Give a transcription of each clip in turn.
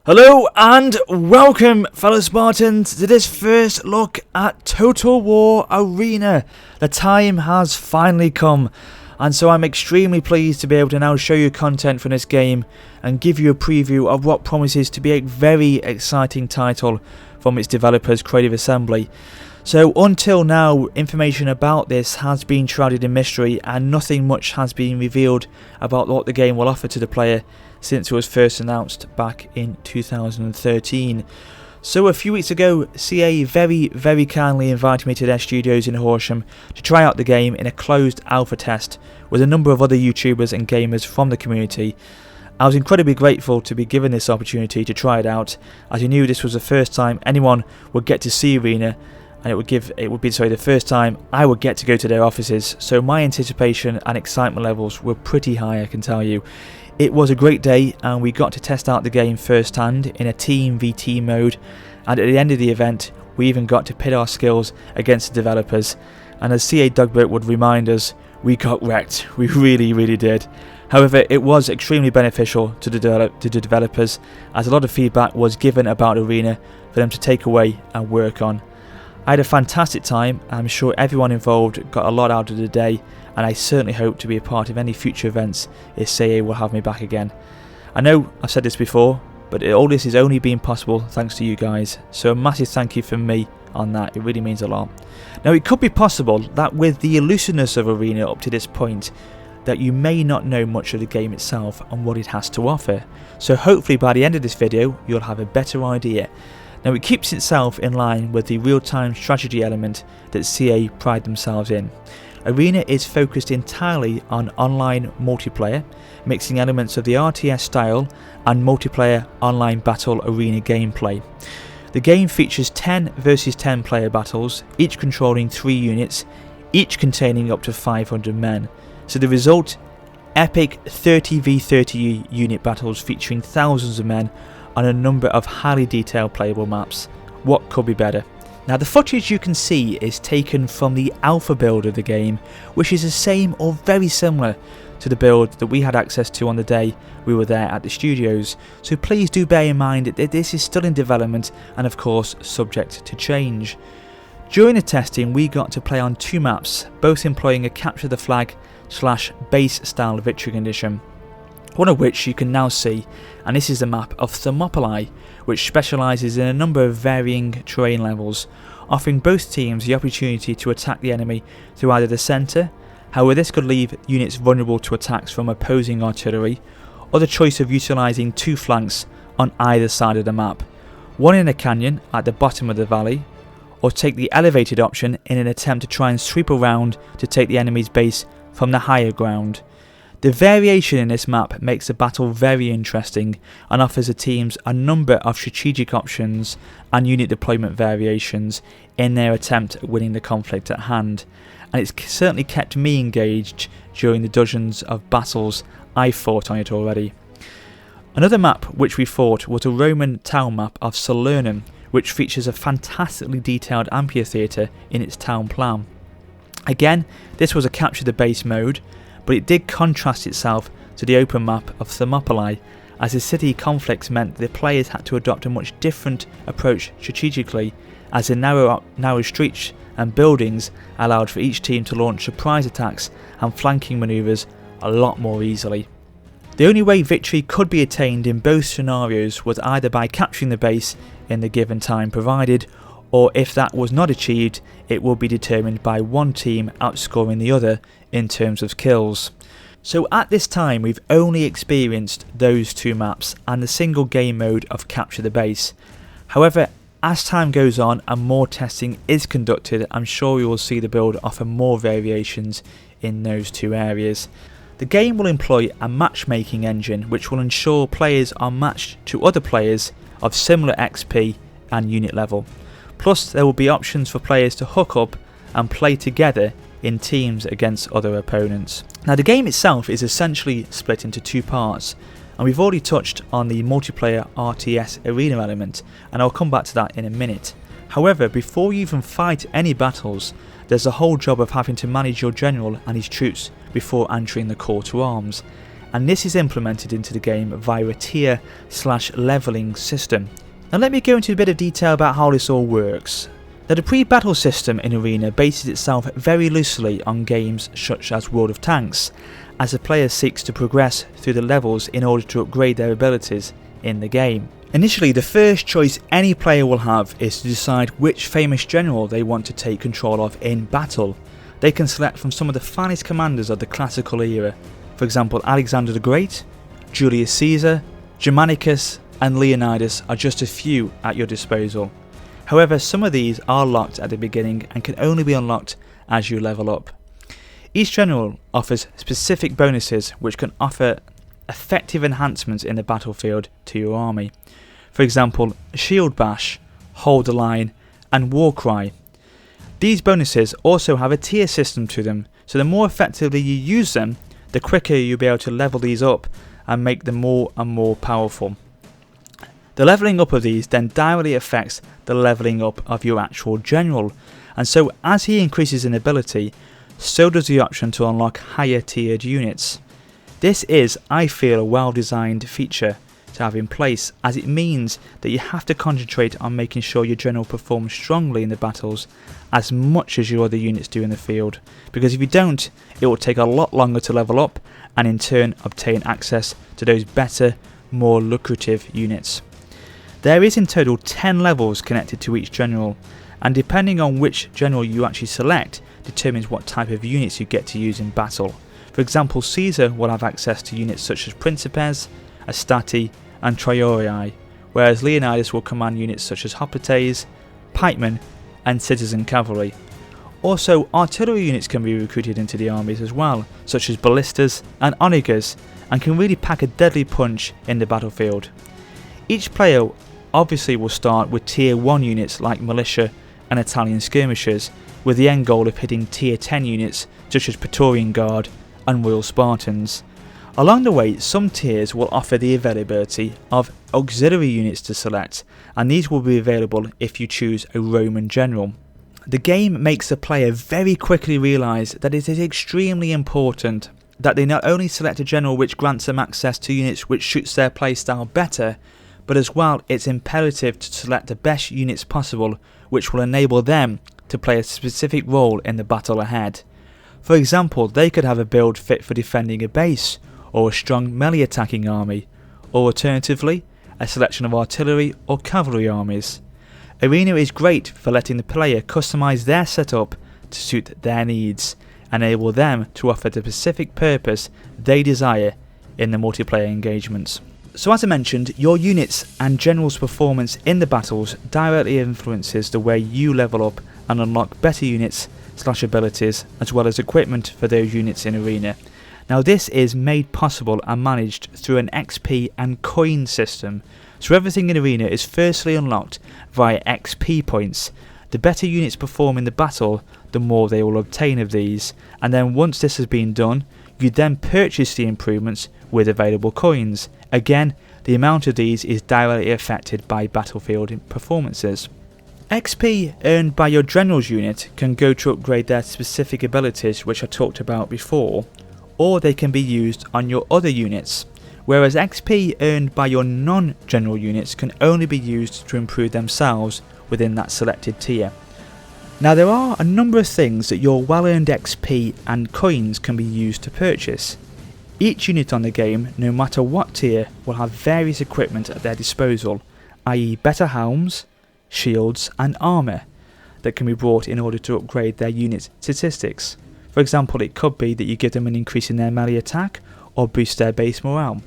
Hello and welcome, fellow Spartans, to this first look at Total War Arena. The time has finally come, and so I'm extremely pleased to be able to now show you content from this game and give you a preview of what promises to be a very exciting title from its developers, Creative Assembly. So until now, information about this has been shrouded in mystery and nothing much has been revealed about what the game will offer to the player since it was first announced back in 2013. So a few weeks ago, CA very kindly invited me to their studios in Horsham to try out the game in a closed alpha test with a number of other YouTubers and gamers from the community. I was incredibly grateful to be given this opportunity to try it out, as I knew this was the first time anyone would get to see Arena, and it would be the first time I would get to go to their offices, so my anticipation and excitement levels were pretty high, I can tell you. It was a great day and we got to test out the game firsthand in a team v mode, and at the end of the event we even got to pit our skills against the developers, and as CA Dugbert would remind us, we got wrecked. We really did. However, it was extremely beneficial to the developers, as a lot of feedback was given about Arena for them to take away and work on. I had a fantastic time. I'm sure everyone involved got a lot out of the day, and I certainly hope to be a part of any future events if CA will have me back again. I know I've said this before, but all this is only being possible thanks to you guys, so a massive thank you from me on that. It really means a lot. Now, it could be possible that with the elusiveness of Arena up to this point, that you may not know much of the game itself and what it has to offer, so hopefully by the end of this video you'll have a better idea. Now, it keeps itself in line with the real-time strategy element that CA pride themselves in. Arena is focused entirely on online multiplayer, mixing elements of the RTS style and multiplayer online battle arena gameplay. The game features 10 versus 10 player battles, each controlling 3 units, each containing up to 500 men. So the result, epic 30v30 unit battles featuring thousands of men on a number of highly detailed playable maps. What could be better? Now, the footage you can see is taken from the alpha build of the game, which is the same or very similar to the build that we had access to on the day we were there at the studios, so please do bear in mind that this is still in development and of course subject to change. During the testing we got to play on 2 maps, both employing a capture the flag / base style victory condition, one of which you can now see, and this is the map of Thermopylae, which specialises in a number of varying terrain levels, offering both teams the opportunity to attack the enemy through either the centre. However, this could leave units vulnerable to attacks from opposing artillery, or the choice of utilising 2 flanks on either side of the map, one in a canyon at the bottom of the valley, or take the elevated option in an attempt to try and sweep around to take the enemy's base from the higher ground. The variation in this map makes the battle very interesting and offers the teams a number of strategic options and unit deployment variations in their attempt at winning the conflict at hand, and it's certainly kept me engaged during the dozens of battles I fought on it already. Another map which we fought was a Roman town map of Salernum, which features a fantastically detailed amphitheatre in its town plan. Again, this was a capture the base mode, but it did contrast itself to the open map of Thermopylae, as the city conflicts meant the players had to adopt a much different approach strategically, as the narrow streets and buildings allowed for each team to launch surprise attacks and flanking manoeuvres a lot more easily. The only way victory could be attained in both scenarios was either by capturing the base in the given time provided, or if that was not achieved, it will be determined by one team outscoring the other in terms of kills. So at this time we've only experienced those 2 maps and the single game mode of capture the base. However, as time goes on and more testing is conducted, I'm sure we will see the build offer more variations in those 2 areas. The game will employ a matchmaking engine which will ensure players are matched to other players of similar XP and unit level. Plus, there will be options for players to hook up and play together in teams against other opponents. Now, the game itself is essentially split into 2 parts, and we've already touched on the multiplayer RTS arena element, and I'll come back to that in a minute. However, before you even fight any battles, there's the whole job of having to manage your general and his troops before entering the call to arms. and this is implemented into the game via a tier/levelling system. Now let me go into a bit of detail about how this all works. Now the pre-battle system in Arena bases itself very loosely on games such as World of Tanks, as the player seeks to progress through the levels in order to upgrade their abilities in the game. Initially, the first choice any player will have is to decide which famous general they want to take control of in battle. They can select from some of the finest commanders of the classical era, for example Alexander the Great, Julius Caesar, Germanicus and Leonidas are just a few at your disposal. However, some of these are locked at the beginning and can only be unlocked as you level up. Each general offers specific bonuses which can offer effective enhancements in the battlefield to your army. For example, Shield Bash, Hold the Line and War Cry. These bonuses also have a tier system to them, so the more effectively you use them, the quicker you'll be able to level these up and make them more and more powerful. The levelling up of these then directly affects the levelling up of your actual general, and so as he increases in ability, so does the option to unlock higher tiered units. This is, I feel, a well designed feature to have in place, as it means that you have to concentrate on making sure your general performs strongly in the battles as much as your other units do in the field, because if you don't, it will take a lot longer to level up and in turn obtain access to those better, more lucrative units. There is in total 10 levels connected to each general, and depending on which general you actually select determines what type of units you get to use in battle. For example, Caesar will have access to units such as Principes, Astati and Triorii, whereas Leonidas will command units such as Hoplites, Pikemen and Citizen Cavalry. Also, artillery units can be recruited into the armies as well, such as ballistas and onagers, and can really pack a deadly punch in the battlefield. Each player obviously will start with tier 1 units like militia and Italian skirmishers, with the end goal of hitting tier 10 units such as Praetorian Guard and Royal Spartans. Along the way, some tiers will offer the availability of auxiliary units to select, and these will be available if you choose a Roman general. The game makes the player very quickly realise that it is extremely important that they not only select a general which grants them access to units which suits their playstyle better, but as well it's imperative to select the best units possible which will enable them to play a specific role in the battle ahead. For example, they could have a build fit for defending a base, or a strong melee attacking army, or alternatively, a selection of artillery or cavalry armies. Arena is great for letting the player customise their setup to suit their needs, and enable them to offer the specific purpose they desire in the multiplayer engagements. So as I mentioned, your units and general's performance in the battles directly influences the way you level up and unlock better units / abilities as well as equipment for those units in Arena. Now this is made possible and managed through an XP and coin system, so everything in Arena is firstly unlocked via XP points. The better units perform in the battle, the more they will obtain of these, and then once this has been done, you then purchase the improvements with available coins. Again, the amount of these is directly affected by battlefield performances. XP earned by your general's unit can go to upgrade their specific abilities, which I talked about before, or they can be used on your other units, whereas XP earned by your non-general units can only be used to improve themselves within that selected tier. Now there are a number of things that your well-earned XP and coins can be used to purchase. Each unit on the game, no matter what tier, will have various equipment at their disposal, i.e. better helms, shields and armour that can be brought in order to upgrade their unit statistics. For example, it could be that you give them an increase in their melee attack or boost their base morale.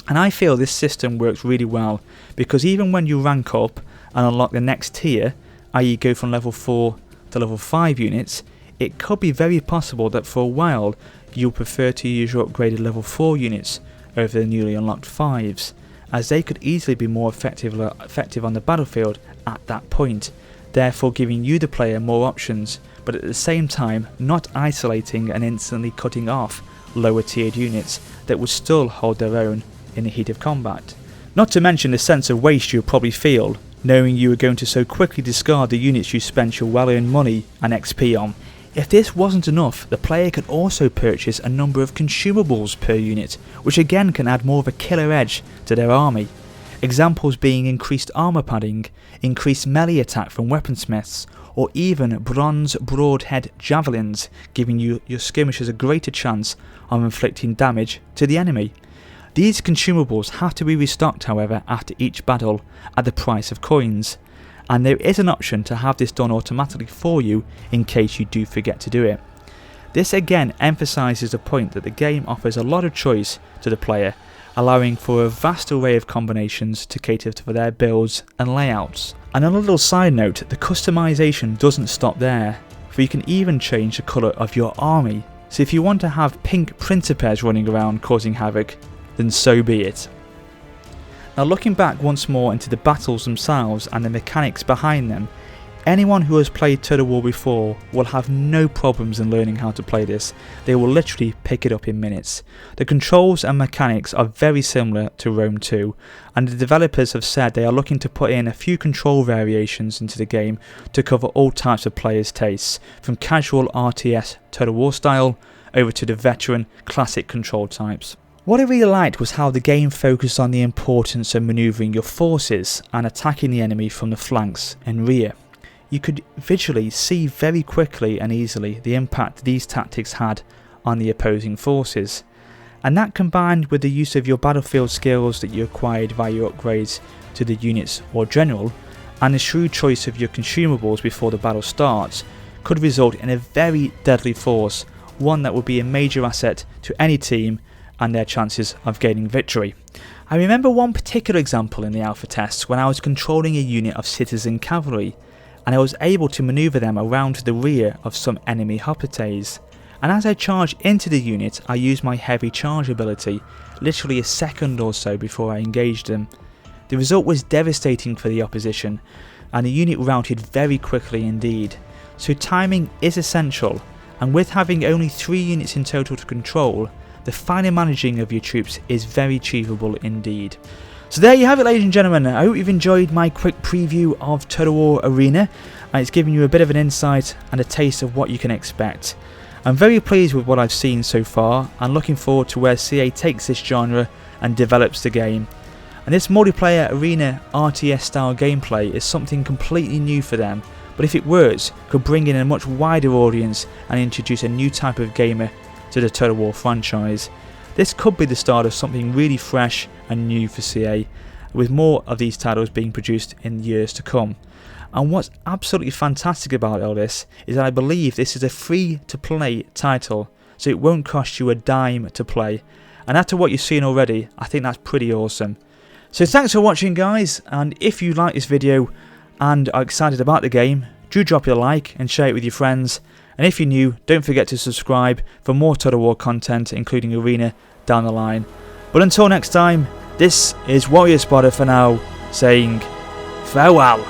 And I feel this system works really well, because even when you rank up and unlock the next tier, i.e. go from level 4 to level 5 units, it could be very possible that for a while you'll prefer to use your upgraded level 4 units over the newly unlocked 5s, as they could easily be more effective on the battlefield at that point, therefore giving you the player more options, but at the same time not isolating and instantly cutting off lower tiered units that would still hold their own in the heat of combat. Not to mention the sense of waste you'll probably feel, knowing you are going to so quickly discard the units you spent your well-earned money and XP on. If this wasn't enough, the player can also purchase a number of consumables per unit, which again can add more of a killer edge to their army. Examples being increased armour padding, increased melee attack from weaponsmiths, or even bronze broadhead javelins, giving your skirmishers a greater chance of inflicting damage to the enemy. These consumables have to be restocked, however, after each battle at the price of coins, and there is an option to have this done automatically for you in case you do forget to do it. This again emphasises the point that the game offers a lot of choice to the player, allowing for a vast array of combinations to cater for their builds and layouts. And on a little side note, the customization doesn't stop there, for you can even change the colour of your army. So if you want to have pink Principes running around causing havoc, then so be it. Now looking back once more into the battles themselves and the mechanics behind them, anyone who has played Total War before will have no problems in learning how to play this. They will literally pick it up in minutes. The controls and mechanics are very similar to Rome 2, and the developers have said they are looking to put in a few control variations into the game to cover all types of players' tastes, from casual RTS Total War style over to the veteran classic control types. What I really liked was how the game focused on the importance of manoeuvring your forces and attacking the enemy from the flanks and rear. You could visually see very quickly and easily the impact these tactics had on the opposing forces, and that combined with the use of your battlefield skills that you acquired via your upgrades to the units or general, and the shrewd choice of your consumables before the battle starts, could result in a very deadly force, one that would be a major asset to any team and their chances of gaining victory. I remember one particular example in the alpha tests when I was controlling a unit of citizen cavalry, and I was able to manoeuvre them around to the rear of some enemy hoplites, and as I charged into the unit I used my heavy charge ability, literally a second or so before I engaged them. The result was devastating for the opposition, and the unit routed very quickly indeed, so timing is essential, and with having only 3 units in total to control, the finer managing of your troops is very achievable indeed. So there you have it, ladies and gentlemen. I hope you've enjoyed my quick preview of Total War Arena, and it's given you a bit of an insight and a taste of what you can expect. I'm very pleased with what I've seen so far and looking forward to where CA takes this genre and develops the game. And this multiplayer arena RTS style gameplay is something completely new for them, but if it works, could bring in a much wider audience and introduce a new type of gamer to the Total War franchise. This could be the start of something really fresh and new for CA, with more of these titles being produced in years to come. And what's absolutely fantastic about all this is that I believe this is a free to play title, so it won't cost you a dime to play, and after what you've seen already, I think that's pretty awesome. So thanks for watching, guys, and if you like this video and are excited about the game, do drop your like and share it with your friends. And if you're new, don't forget to subscribe for more Total War content, including Arena, down the line. But until next time, this is Warrior Spotter for now, saying farewell.